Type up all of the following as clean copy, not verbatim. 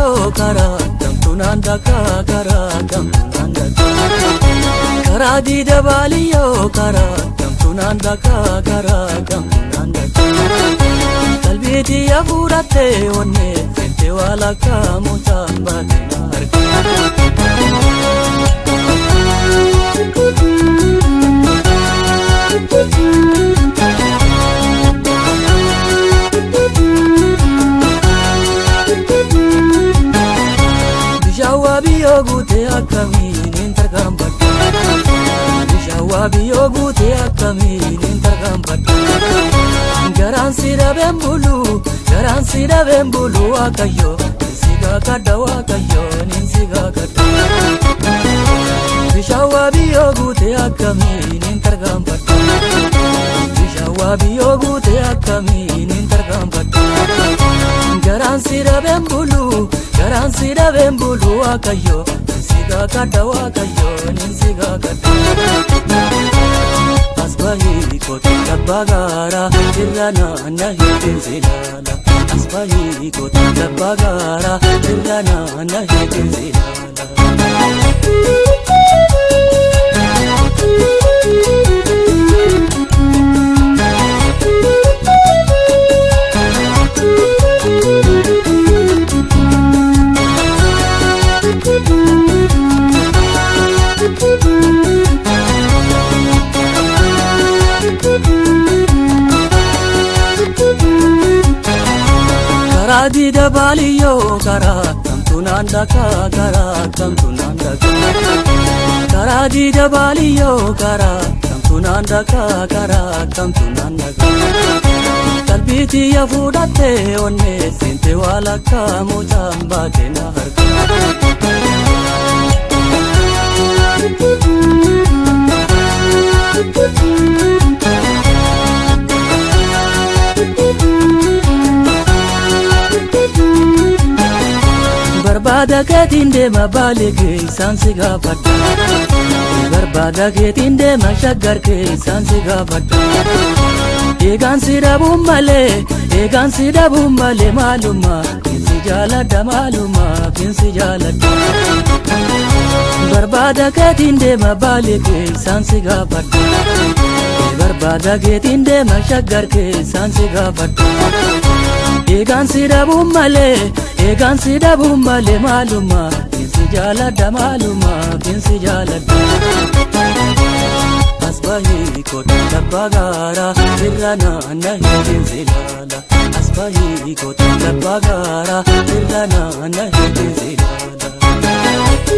baliyoo karaa gamtuun handaka karaa gamtuun handaka karaa diida baliyoo karaa gamtuun handaka karaa gamtuun handaka qalbiitii hafuudhattee onnee seentee waan akka mucaan baatee na arga. Biyoo guutee akkamiin hin tarkaanfadhu bishaawaa biyoo guutee akkamiin hin tarkaanfadhu garaan si dhabeen bulu waaqayyo si gaakadha waaqayyo si gaakadha bishaawaa biyoo guutee akkamiin hin tarkaanfadhu bishaawaa biyoo guutee akkamiin hin tarkaanfadhu garaan si dhabeen bulu waaqayyo si gaakadha waaqayyo si gaakadha asbaayii kooti labbaa gaaraa irra naanna hiitiin silaala asbaayii kooti labbaa gaaraa irra naanna hiitiin silaala. Karaa diida baliyoo karaa gamtuun handaka karaa gamtuun handaka karaa diida baliyoo karaa gamtuun handaka karaa gamtuun handaka qalbiitii hafuudhattee onnee seentee waan akka mucaan baatee na arga. Barbaada keetiin deema baalee keessaan si gaafadha barbaada keetiin deema shaggar keessaan si gaafadha eegaan si dhabuun malee maalummaa binsi jaaladha maalummaa binsi jaaladha barbaada keetiin deema baalee keessaan si gaafadha barbaada keetiin deema shaggar keessaan si gaafadha eegaan si dhabuun malee maalummaa binsi jaaladha maalummaa binsi jaaladha asbaayii kooti labbaa gaaraa irra naanna hiitiin silaala asbaayii kooti labbaa gaaraa irra naanna hiitiin silaala.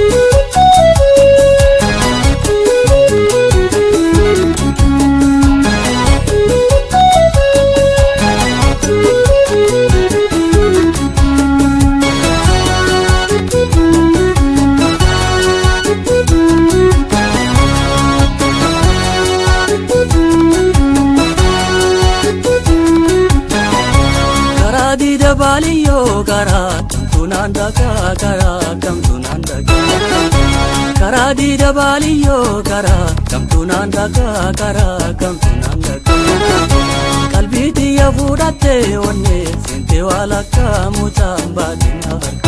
Karaa diida baliyoo karaa gamtuun handaka karaa gamtuun handaka karaa diida baliyoo karaa gamtuun handaka karaa gamtuun handaka qalbiitii hafuudhattee onnee seentee waan akka mucaan baatee na arga.